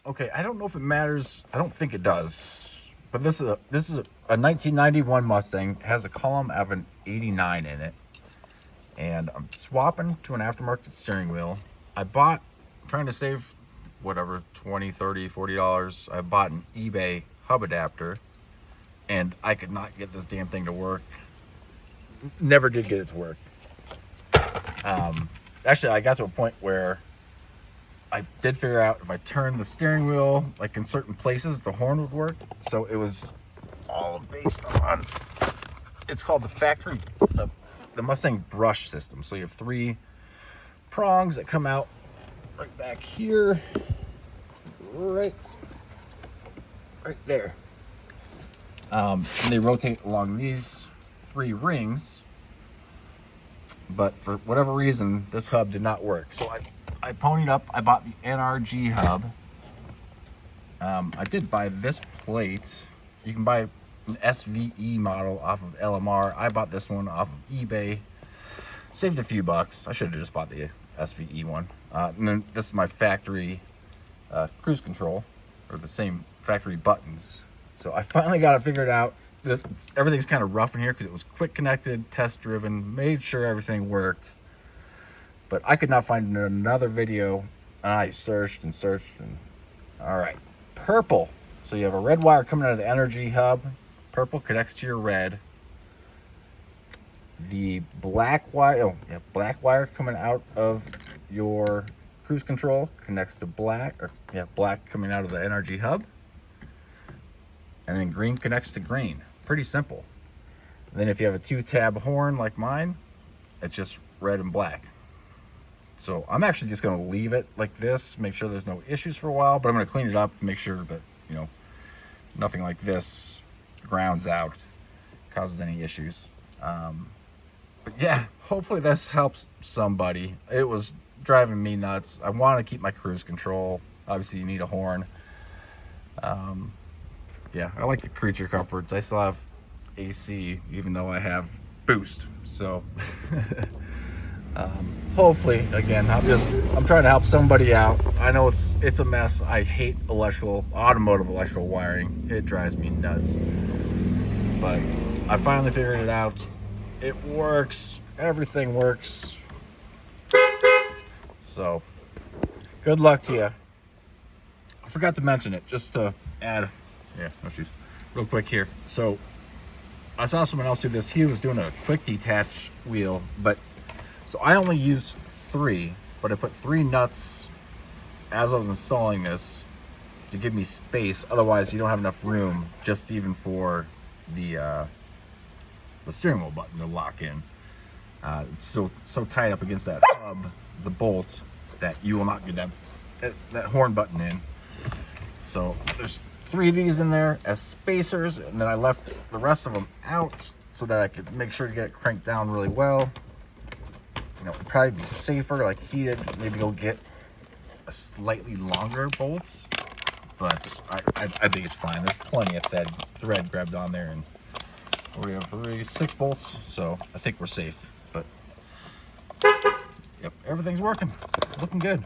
Okay, I don't know if it matters. I don't think it does. But this is a 1991 Mustang. It has a column of an 89 in it. And I'm swapping to an aftermarket steering wheel. I bought, trying to save whatever, 20, 30, $40. I bought an eBay hub adapter, and I could not get this damn thing to work. Never did get it to work. Actually, I got to a point where I did figure out if I turned the steering wheel, like in certain places, the horn would work. So it was all based on, it's called the factory, the Mustang brush system. So you have 3 prongs that come out right back here, right there. And they rotate along these 3 rings. But for whatever reason, this hub did not work. So I ponied up. I bought the NRG hub. I did buy this plate. You can buy an SVE model off of LMR. I bought this one off of eBay. Saved a few bucks. I should have just bought the SVE one. And then this is my factory cruise control, or the same factory buttons. So I finally got it figured out. Everything's kind of rough in here because it was quick connected, test driven, made sure everything worked. But I could not find another video. And I searched and searched. And all right, purple. So you have a red wire coming out of the energy hub. Purple connects to your red. The black wire, black wire coming out of your cruise control connects to black, black coming out of the energy hub. And then green connects to green. Pretty simple. And then if you have a 2-tab horn like mine, it's just red and black. So I'm actually just going to leave it like this, make sure there's no issues for a while, but I'm going to clean it up, make sure that, nothing like this grounds out, causes any issues. But yeah, hopefully this helps somebody. It was driving me nuts. I want to keep my cruise control. Obviously you need a horn. Yeah, I like the creature comforts. I still have AC, even though I have boost. So hopefully, again, I'm trying to help somebody out. I know it's a mess. I hate automotive electrical wiring. It drives me nuts. But I finally figured it out. It works. Everything works. So good luck to you. I forgot to mention it, just to add. Yeah, no shoes. Real quick here. So I saw someone else do this. He was doing a quick detach wheel, so I only used 3, but I put 3 nuts as I was installing this to give me space. Otherwise, you don't have enough room just even for the steering wheel button to lock in. It's so tight up against that hub, the bolt, that you will not get that horn button in. So there's 3 of these in there as spacers, and then I left the rest of them out so that I could make sure to get it cranked down really well. It'd probably be safer, like heated, maybe go get a slightly longer bolt, but I think it's fine. There's plenty of thread grabbed on there, and we have 6 bolts, so I think we're safe. But yep, everything's working, looking good.